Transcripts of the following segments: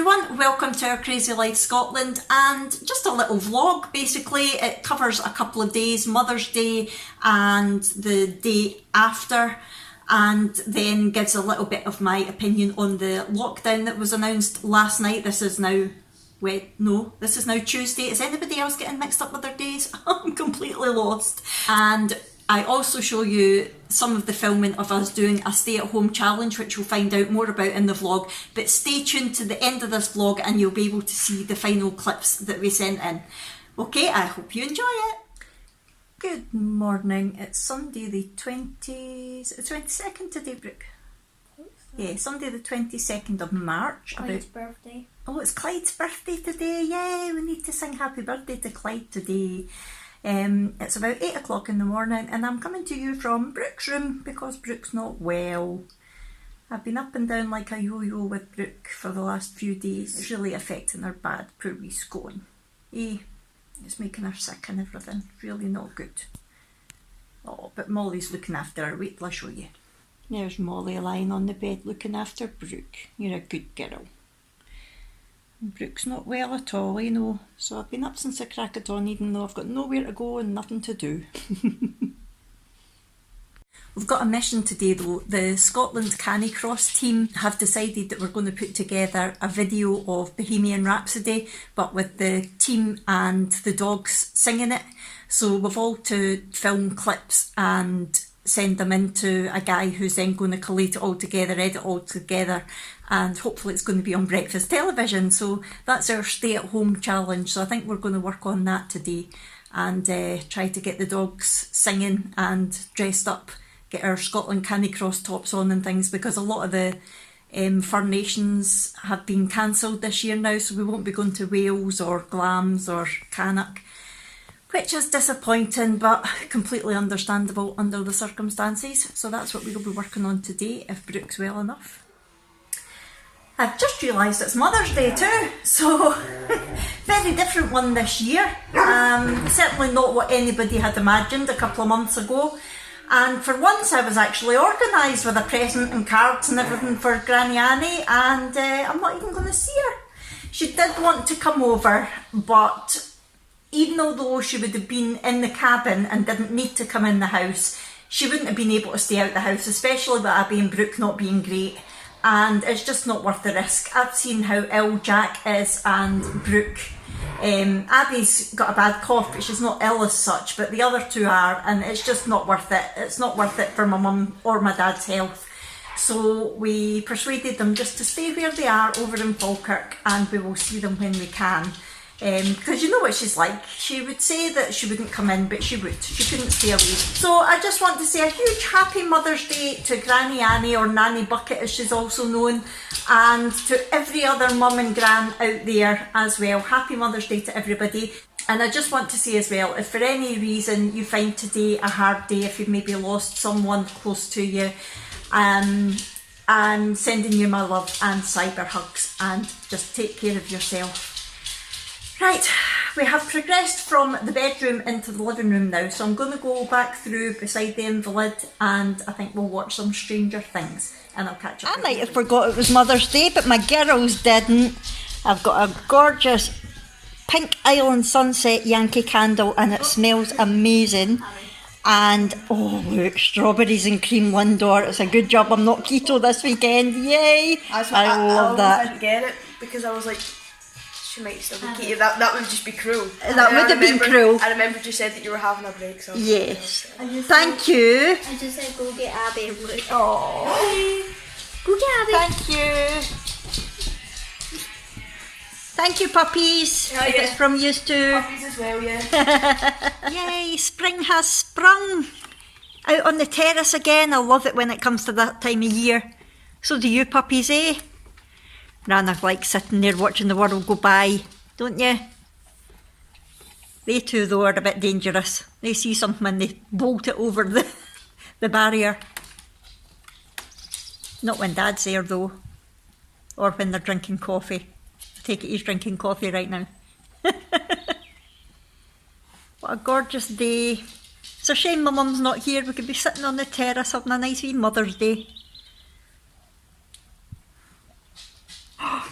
everyone, welcome to our Crazy Life Scotland, and just a little vlog. Basically it covers a couple of days, Mother's Day and the day after, and then gives a little bit of my opinion on the lockdown that was announced last night. This is now Tuesday. Is anybody else getting mixed up with their days? I'm completely lost. And I also show you some of the filming of us doing a stay-at-home challenge, which we'll find out more about in the vlog. But stay tuned to the end of this vlog and you'll be able to see the final clips that we sent in. Okay, I hope you enjoy it. Good morning. It's Sunday the 22nd today, Brooke? Yeah, Sunday the 22nd of March. Clyde's birthday. Oh, it's Clyde's birthday today. Yay, we need to sing happy birthday to Clyde today. It's about 8 o'clock in the morning and I'm coming to you from Brooke's room because Brooke's not well. I've been up and down like a yo-yo with Brooke for the last few days. It's really affecting her bad, poor wee scone. It's making her sick and everything. Really not good. Oh, but Molly's looking after her. Wait till I show you. There's Molly lying on the bed looking after Brooke. You're a good girl. Brooke's not well at all, you know, so I've been up since the crack of dawn even though I've got nowhere to go and nothing to do. We've got a mission today though. The Scotland Canicross team have decided that we're going to put together a video of Bohemian Rhapsody, but with the team and the dogs singing it. So we've all to film clips and send them into a guy who's then going to collate it all together, edit it all together, and hopefully it's going to be on breakfast television. So that's our stay-at-home challenge. So I think we're going to work on that today and try to get the dogs singing and dressed up, get our Scotland Canicross tops on and things, because a lot of the Fur Nations have been cancelled this year now, so we won't be going to Wales or Glams or Cannock, which is disappointing but completely understandable under the circumstances. So that's what we'll be working on today if Brooke's well enough. I've just realised it's Mother's Day too, so very different one this year. Certainly not what anybody had imagined a couple of months ago. And for once I was actually organised with a present and cards and everything for Granny Annie, and I'm not even going to see her. She did want to come over, but even though she would have been in the cabin and didn't need to come in the house, she wouldn't have been able to stay out the house, especially with Abby and Brooke not being great. And it's just not worth the risk. I've seen how ill Jack is and Brooke. Abby's got a bad cough, but she's not ill as such, but the other two are, and it's just not worth it. It's not worth it for my mum or my dad's health. So we persuaded them just to stay where they are over in Falkirk, and we will see them when we can. Because you know what she's like. She would say that she wouldn't come in, but she would. She couldn't stay away. So I just want to say a huge happy Mother's Day to Granny Annie, or Nanny Bucket as she's also known, and to every other mum and gran out there as well. Happy Mother's Day to everybody. And I just want to say as well, if for any reason you find today a hard day, if you've maybe lost someone close to you, I'm sending you my love and cyber hugs, and just take care of yourself. Right, we have progressed from the bedroom into the living room now, so I'm going to go back through beside the invalid and I think we'll watch some Stranger Things, and I'll catch up. I might have forgot it was Mother's Day, but my girls didn't. I've got a gorgeous pink Island Sunset Yankee candle and it smells amazing. And oh look, strawberries and cream Lindor. It's a good job I'm not keto this weekend. Yay! I love that. I didn't get it because I was like, she might still be keto. That would just be cruel. That would have been cruel. I remembered you said that you were having a break. So yes. Thank you. I just said go get Abby and Luke. Oh. Go get Abby. Thank you. Thank you, puppies. Yeah, if yeah. it's from you too. Puppies as well, yeah. Yay, spring has sprung. Out on the terrace again. I love it when it comes to that time of year. So do you puppies, eh? Rana like sitting there watching the world go by, don't you? They too though are a bit dangerous. They see something and they bolt it over the barrier. Not when Dad's there though, or when they're drinking coffee. I take it he's drinking coffee right now. What a gorgeous day. It's a shame my mum's not here. We could be sitting on the terrace having a nice wee Mother's Day.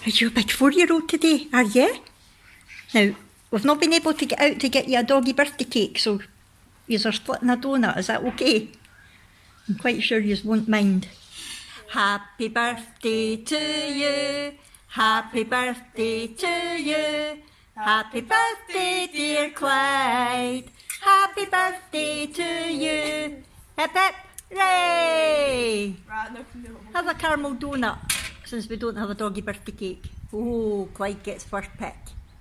Are you a big 4-year-old today, are you? Now, we've not been able to get out to get you a doggy birthday cake, so yous are splitting a donut, is that okay? I'm quite sure yous won't mind. Happy birthday to you, happy birthday to you, happy birthday dear Clyde, happy birthday to you, hip hip, hooray! Right, no. Have a caramel donut, since we don't have a doggy birthday cake. Oh, Clyde gets first pick.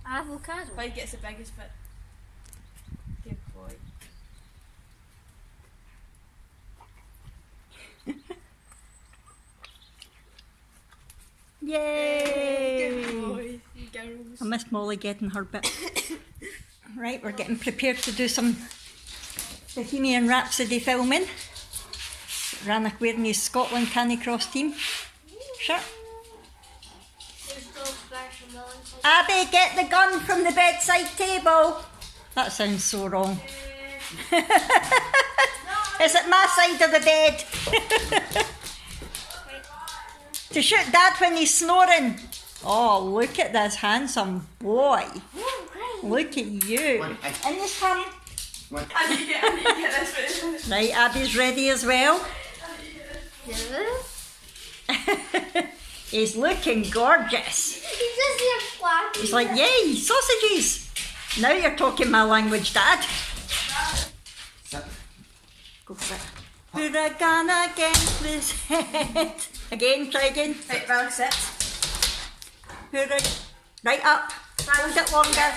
Avocado. Clyde gets the biggest bit. Good boy. Yay! Good boy. You girls. I missed Molly getting her bit. Right, we're getting prepared to do some Bohemian Rhapsody filming. Rannoch wearing his Scotland Canicross team shirt. Abby, get the gun from the bedside table. That sounds so wrong. Is it my side of the bed? To shoot Dad when he's snoring. Oh, look at this handsome boy. Look at you. In this ham. I need to get this finished. Right, Abby's ready as well. He's looking gorgeous. He's like, yay, sausages. Now you're talking my language, Dad. Go for it. Put a gun against his head. Again, try again. Right, relax it. Put it right up. Hold it longer.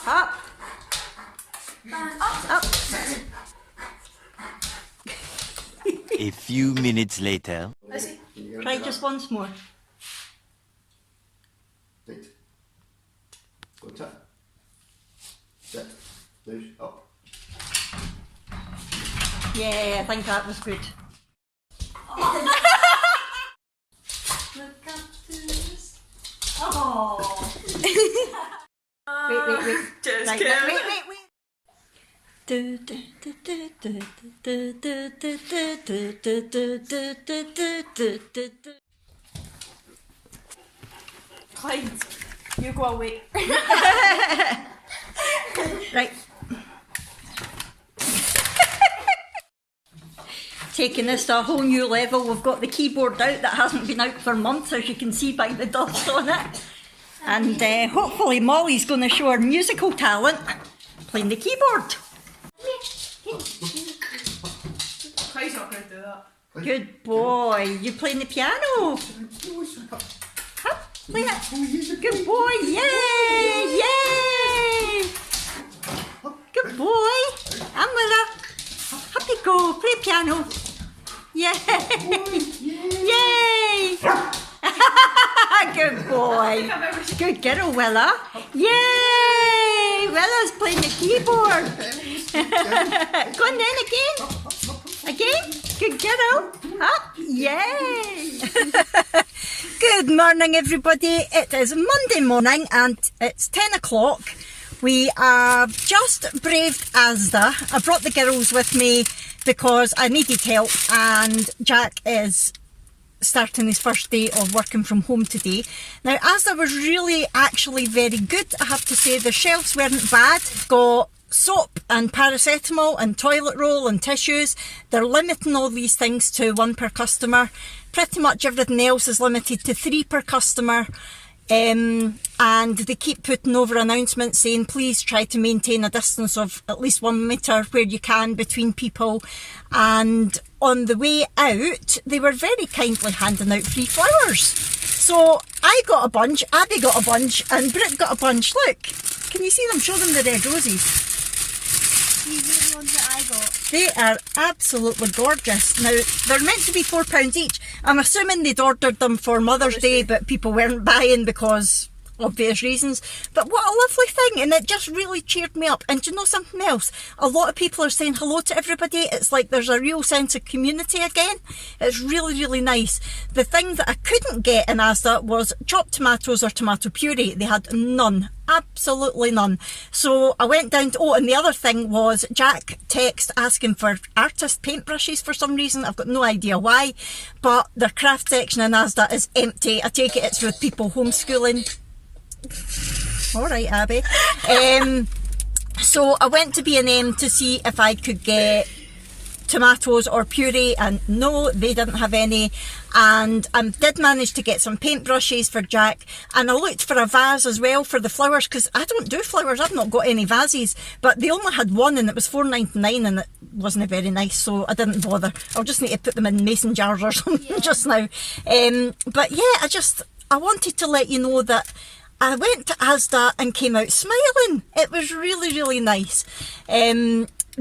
Up. Up. A few minutes later. Let's see. Try just once more. Right. Go tap. Sit. Push. Up. Yeah, I think that was good. Look up to this. Oh. Wait. Just Right, kidding. wait. Clyde, you go away. Right. Taking this to a whole new level, we've got the keyboard out that hasn't been out for months, as you can see by the dust on it. And hopefully Molly's going to show her musical talent playing the keyboard. Clyde's not going to do that. Good boy. You playing the piano? Huh? Play it. Good boy. Yay! Yay! Good boy. I'm with her. Up you go. Play piano. Yay! Yay! Good boy. Good girl, Willa. Yay! Willa's playing the keyboard. Go on then again. Again. Good girl. Up. Yay! Good morning, everybody. It is Monday morning and it's 10 o'clock. We have just braved Asda. I brought the girls with me because I needed help, and Jack is starting his first day of working from home today. Now, Asda was really actually very good, I have to say. The shelves weren't bad. Got soap and paracetamol and toilet roll and tissues. They're limiting all these things to 1 per customer. Pretty much everything else is limited to 3 per customer. And they keep putting over announcements saying please try to maintain a distance of at least 1 metre where you can between people. And on the way out they were very kindly handing out free flowers. So I got a bunch, Abby got a bunch, and Britt got a bunch. Look, can you see them? Show them the red roses. These are the ones that I got. They are absolutely gorgeous. Now, they're meant to be £4 each. I'm assuming they'd ordered them for Mother's Day, but people weren't buying because obvious reasons. But what a lovely thing, and it just really cheered me up. And do you know something else? A lot of people are saying hello to everybody. It's like there's a real sense of community again. It's really, really nice. The thing that I couldn't get in Asda was chopped tomatoes or tomato puree. They had none. absolutely none. So I went down to, and the other thing was Jack text asking for artist paintbrushes for some reason. I've got no idea why, but their craft section in Asda is empty. I take it it's with people homeschooling. All right, Abby. So I went to B&M to see if I could get tomatoes or puree, and no, they didn't have any. And I did manage to get some paintbrushes for Jack, and I looked for a vase as well for the flowers, because I don't do flowers, I've not got any vases, but they only had one and it was $4.99 and it wasn't very nice, so I didn't bother. I'll just need to put them in mason jars or something just now. But yeah, I wanted to let you know that I went to Asda and came out smiling. It was really, really nice.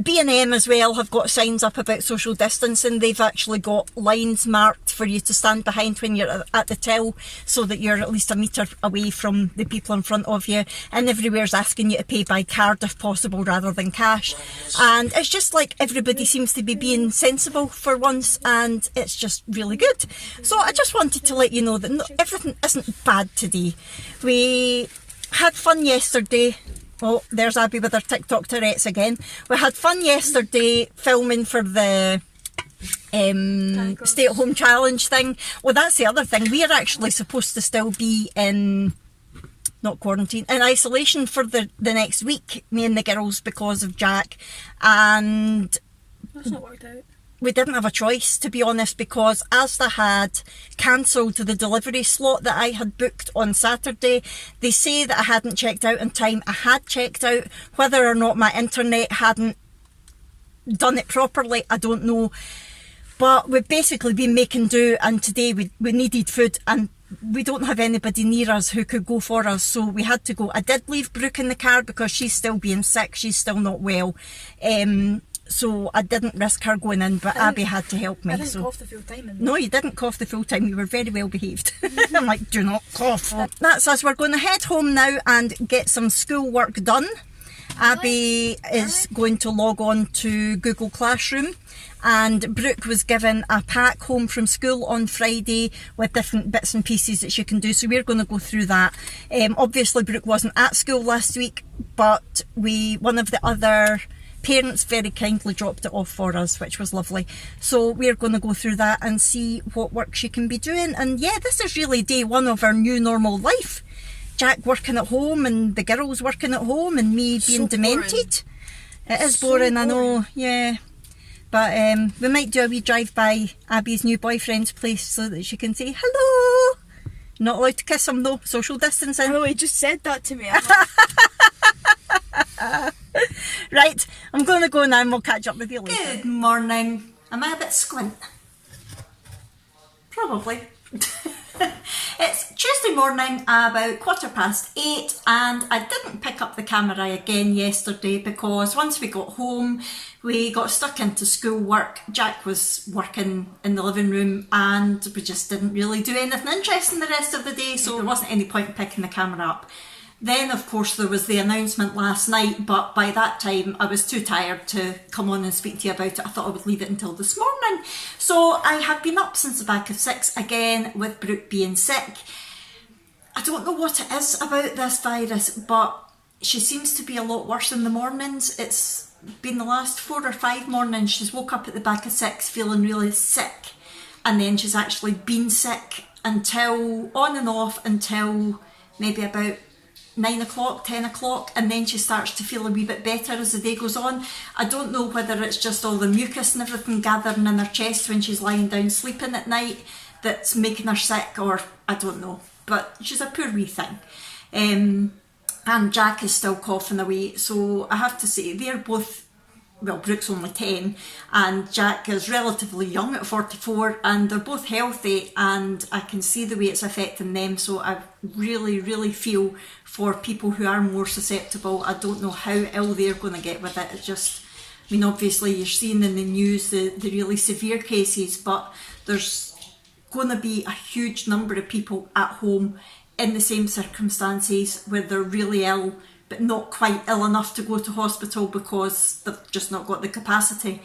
B&M as well have got signs up about social distancing. They've actually got lines marked for you to stand behind when you're at the till, so that you're at least a metre away from the people in front of you, and everywhere's asking you to pay by card if possible rather than cash. And it's just like everybody seems to be being sensible for once, and it's just really good. So I just wanted to let you know that everything isn't bad today. We had fun yesterday. Oh, there's Abby with her TikTok Tourette's again. We had fun yesterday filming for the stay-at-home challenge thing. Well, that's the other thing. We are actually supposed to still be in, not quarantine, in isolation for the next week, me and the girls, because of Jack. And That's not worked out. we didn't have a choice, to be honest, because Asda had cancelled the delivery slot that I had booked on Saturday. They say that I hadn't checked out in time. I had checked out. Whether or not my internet hadn't done it properly, I don't know. But we've basically been making do, and today we needed food, and we don't have anybody near us who could go for us, so we had to go. I did leave Brooke in the car because she's still being sick. She's still not well. So I didn't risk her going in, but Abby had to help me. I didn't cough the full time. No, you didn't cough the full time. You were very well behaved. I'm like, do not cough. That's us. We're going to head home now and get some school work done. Abby is going to log on to Google Classroom, and Brooke was given a pack home from school on Friday with different bits and pieces that she can do, so we're going to go through that. Obviously Brooke wasn't at school last week, but one of the other parents very kindly dropped it off for us, which was lovely. So we're going to go through that and see what work she can be doing. And yeah, this is really day one of our new normal life. Jack working at home and the girls working at home and me being demented. It is boring, I know, yeah. But we might do a wee drive by Abby's new boyfriend's place so that she can say hello. Not allowed to kiss him though, social distancing. Oh, he just said that to me. Right, I'm going to go now and we'll catch up with you later. Good morning. Am I a bit squint? Probably. It's Tuesday morning, about 8:15, and I didn't pick up the camera again yesterday because once we got home we got stuck into schoolwork. Jack was working in the living room and we just didn't really do anything interesting the rest of the day, so there wasn't any point in picking the camera up. Then of course there was the announcement last night, but by that time I was too tired to come on and speak to you about it. I thought I would leave it until this morning. So I have been up since the back of 6 again, with Brooke being sick. I don't know what it is about this virus, but she seems to be a lot worse in the mornings. It's been the last 4 or 5 mornings she's woke up at the back of 6 feeling really sick, and then she's actually been sick until on and off until maybe about 9 o'clock, 10 o'clock, and then she starts to feel a wee bit better as the day goes on. I don't know whether it's just all the mucus and everything gathering in her chest when she's lying down sleeping at night that's making her sick, or I don't know, but she's a poor wee thing. And Jack is still coughing away, so I have to say they're both, well, Brooke's only 10 and Jack is relatively young at 44, and they're both healthy, and I can see the way it's affecting them, so I really feel for people who are more susceptible. I don't know how ill they're going to get with it. It's just, I mean, obviously you're seeing in the news the really severe cases, but there's going to be a huge number of people at home in the same circumstances where they're really ill but not quite ill enough to go to hospital because they've just not got the capacity.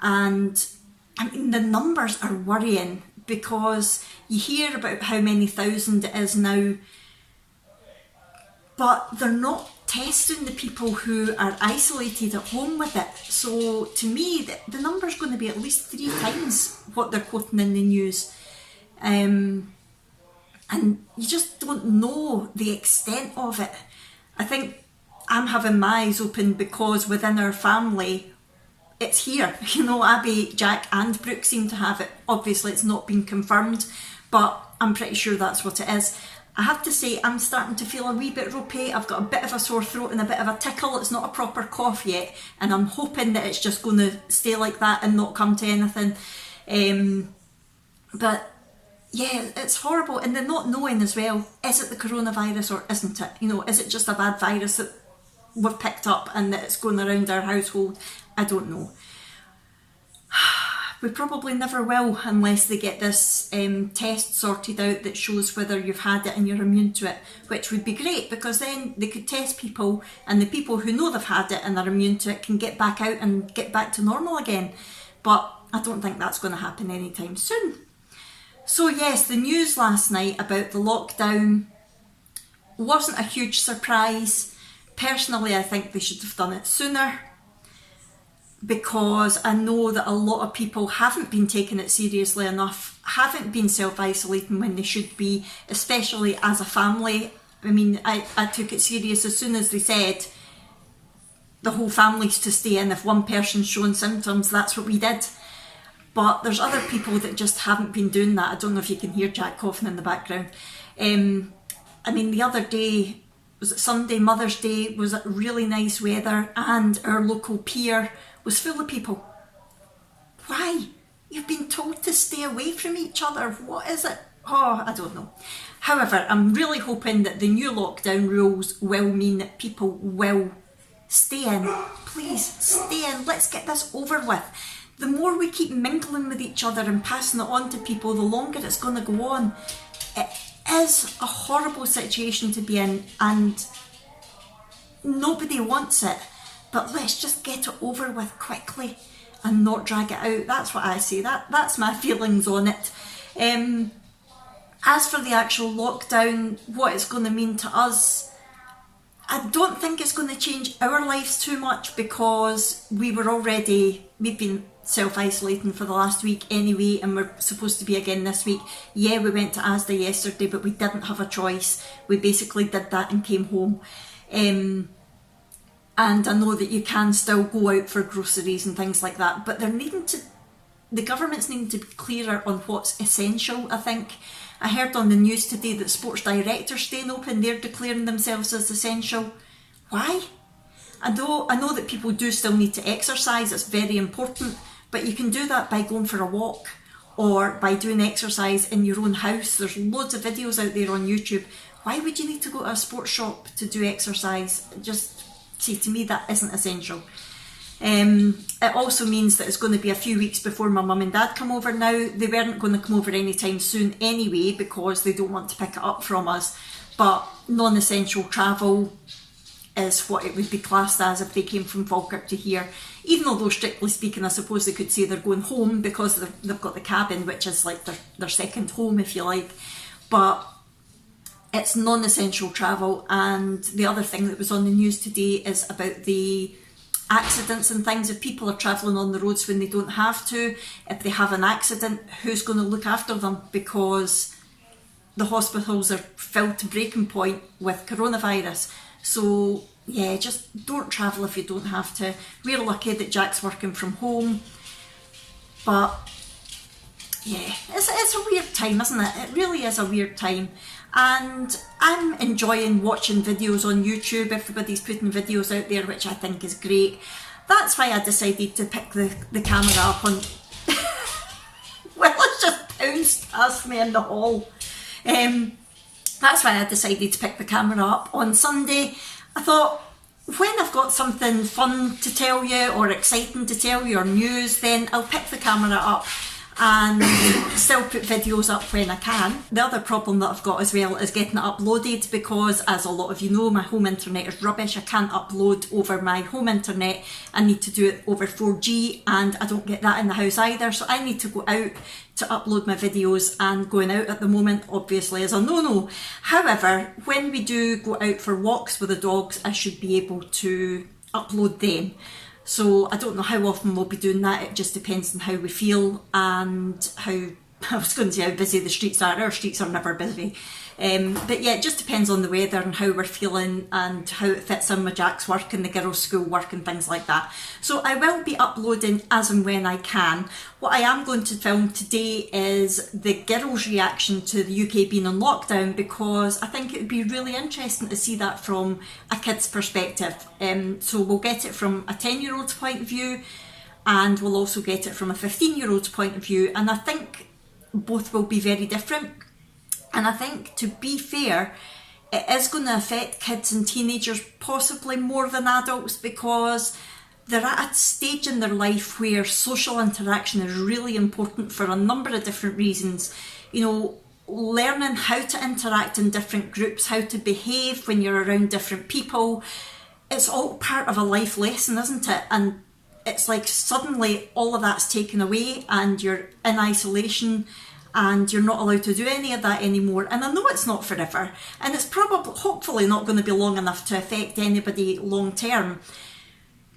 And I mean, the numbers are worrying, because you hear about how many thousand it is now but they're not testing the people who are isolated at home with it. So to me, the number's going to be at least 3 times what they're quoting in the news. And you just don't know the extent of it. I think I'm having my eyes open because within our family, it's here. You know, Abby, Jack and Brooke seem to have it. Obviously it's not been confirmed, but I'm pretty sure that's what it is. I have to say I'm starting to feel a wee bit ropey. I've got a bit of a sore throat and a bit of a tickle. It's not a proper cough yet, and I'm hoping that it's just going to stay like that and not come to anything. But yeah, it's horrible. And the not knowing as well, is it the coronavirus or isn't it? You know, is it just a bad virus that we've picked up and that it's going around our household? I don't know. We probably never will unless they get this test sorted out that shows whether you've had it and you're immune to it, which would be great, because then they could test people and the people who know they've had it and are immune to it can get back out and get back to normal again. But I don't think that's going to happen anytime soon. So yes, the news last night about the lockdown wasn't a huge surprise. Personally, I think they should have done it sooner, because I know that a lot of people haven't been taking it seriously enough, haven't been self-isolating when they should be, especially as a family. I mean, I took it serious as soon as they said the whole family's to stay in. If one person's showing symptoms, that's what we did. But there's other people that just haven't been doing that. I don't know if you can hear Jack coughing in the background. I mean, the other day, was it Sunday, Mother's Day, was really nice weather, and our local pier was full of people. Why? You've been told to stay away from each other. What is it? Oh, I don't know. However, I'm really hoping that the new lockdown rules will mean that people will stay in. Please, stay in. Let's get this over with. The more we keep mingling with each other and passing it on to people, the longer it's going to go on. It is a horrible situation to be in, and nobody wants it. But let's just get it over with quickly and not drag it out. That's what I say. That's my feelings on it. As for the actual lockdown, what it's going to mean to us, I don't think it's going to change our lives too much, because we've been self-isolating for the last week anyway, and we're supposed to be again this week. Yeah, we went to Asda yesterday, but we didn't have a choice. We basically did that and came home. And I know that you can still go out for groceries and things like that, but the government's needing to be clearer on what's essential, I think. I heard on the news today that Sports Direct are staying open. They're declaring themselves as essential. Why? I know that people do still need to exercise, it's very important, but you can do that by going for a walk or by doing exercise in your own house. There's loads of videos out there on YouTube. Why would you need to go to a sports shop to do exercise? See, to me that isn't essential. It also means that it's going to be a few weeks before my mum and dad come over now. They weren't going to come over anytime soon anyway, because they don't want to pick it up from us. But non-essential travel is what it would be classed as if they came from Falkirk to here. Even although strictly speaking, I suppose they could say they're going home because they've got the cabin, which is like their second home, if you like. But it's non-essential travel. And the other thing that was on the news today is about the accidents and things. If people are travelling on the roads when they don't have to, if they have an accident, who's going to look after them? Because the hospitals are filled to breaking point with coronavirus. So yeah, just don't travel if you don't have to. We're lucky that Jack's working from home, but yeah, it's a weird time, isn't it? It really is a weird time. And I'm enjoying watching videos on YouTube. Everybody's putting videos out there, which I think is great. That's why I decided to pick the camera up on... Well, it's just pounced past me in the hall. That's why I decided to pick the camera up on Sunday. I thought, when I've got something fun to tell you or exciting to tell you or news, then I'll pick the camera up. and still put videos up when I can. The other problem that I've got as well is getting it uploaded, because as a lot of you know, my home internet is rubbish. I can't upload over my home internet. I need to do it over 4G, and I don't get that in the house either, so I need to go out to upload my videos, and going out at the moment obviously is a no-no. However, when we do go out for walks with the dogs, I should be able to upload them. So I don't know how often we'll be doing that. It just depends on how we feel and how, I was going to say how busy the streets are. Our streets are never busy. But yeah, it just depends on the weather and how we're feeling and how it fits in with Jack's work and the girls' school work and things like that. So I will be uploading as and when I can. What I am going to film today is the girls' reaction to the UK being on lockdown, because I think it would be really interesting to see that from a kid's perspective. So we'll get it from a 10-year-old's point of view, and we'll also get it from a 15-year-old's point of view, and I think both will be very different. And I think, to be fair, it is going to affect kids and teenagers possibly more than adults, because they're at a stage in their life where social interaction is really important for a number of different reasons. You know, learning how to interact in different groups, how to behave when you're around different people. It's all part of a life lesson, isn't it? And it's like suddenly all of that's taken away and you're in isolation, and you're not allowed to do any of that anymore. And I know it's not forever, and it's hopefully not going to be long enough to affect anybody long term.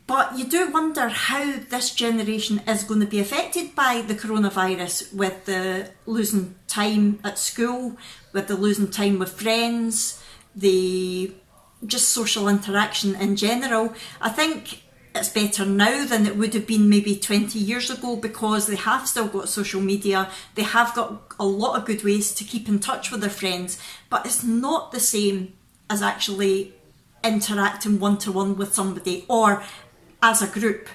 But you do wonder how this generation is going to be affected by the coronavirus, with the losing time at school, with the losing time with friends, the just social interaction in general. I think it's better now than it would have been maybe 20 years ago, because they have still got social media, they have got a lot of good ways to keep in touch with their friends, but it's not the same as actually interacting one-to-one with somebody or as a group.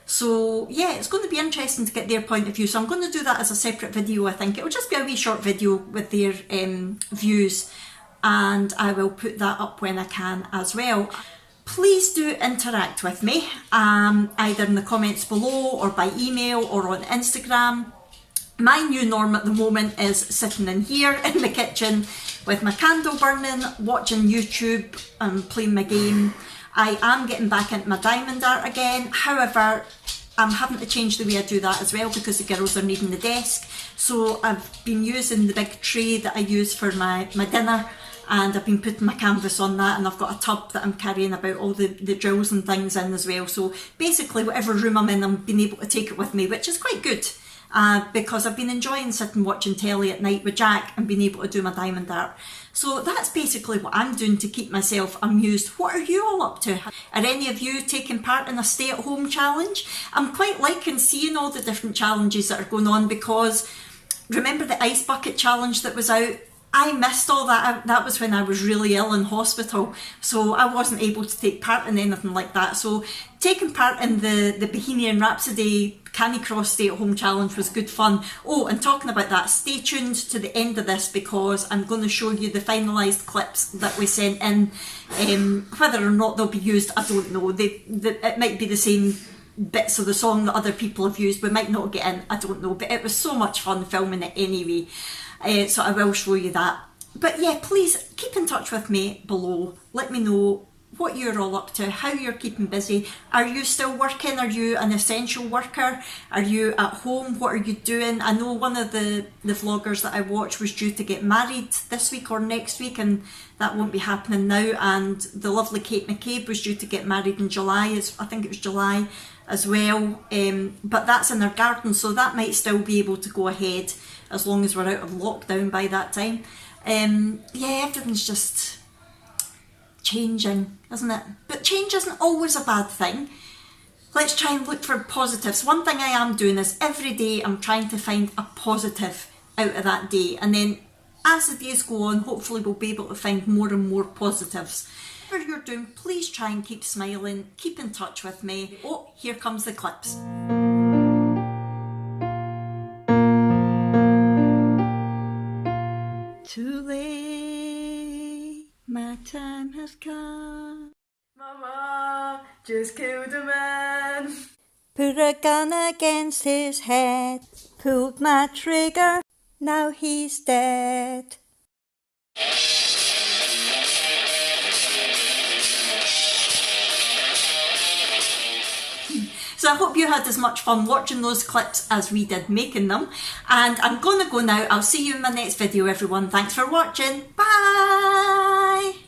So yeah, it's going to be interesting to get their point of view, so I'm going to do that as a separate video. I think it'll just be a wee short video with their views, and I will put that up when I can as well. Please do interact with me, either in the comments below or by email or on Instagram. My new norm at the moment is sitting in here in the kitchen with my candle burning, watching YouTube and playing my game. I am getting back into my diamond art again. However, I'm having to change the way I do that as well, because the girls are needing the desk. So I've been using the big tray that I use for my dinner, and I've been putting my canvas on that, and I've got a tub that I'm carrying about all the drills and things in as well. So basically whatever room I'm in, I'm being able to take it with me, which is quite good, because I've been enjoying sitting watching telly at night with Jack and being able to do my diamond art. So that's basically what I'm doing to keep myself amused. What are you all up to? Are any of you taking part in a stay-at-home challenge? I'm quite liking seeing all the different challenges that are going on, because remember the ice bucket challenge that was out? I missed all that. That was when I was really ill in hospital, so I wasn't able to take part in anything like that. So taking part in the Bohemian Rhapsody Canicross Stay-at-Home Challenge was good fun. Oh, and talking about that, stay tuned to the end of this, because I'm going to show you the finalised clips that we sent in. Whether or not they'll be used, I don't know. It might be the same bits of the song that other people have used. We might not get in, I don't know. But it was so much fun filming it anyway. So I will show you that. But yeah, please keep in touch with me below. Let me know what you're all up to, how you're keeping busy. Are you still working? Are you an essential worker? Are you at home? What are you doing? I know one of the vloggers that I watched was due to get married this week or next week, and that won't be happening now. And the lovely Kate McCabe was due to get married in July, I think it was July as well. But that's in her garden, so that might still be able to go ahead as long as we're out of lockdown by that time. Yeah, everything's just changing, isn't it? But change isn't always a bad thing. Let's try and look for positives. One thing I am doing is every day I'm trying to find a positive out of that day, and then as the days go on, hopefully we'll be able to find more and more positives. Whatever you're doing, please try and keep smiling, keep in touch with me. Oh, here comes the clips. Too late, my time has come. Mama just killed a man. Put a gun against his head, pulled my trigger, now he's dead. So I hope you had as much fun watching those clips as we did making them. And I'm gonna go now. I'll see you in my next video, everyone. Thanks for watching. Bye!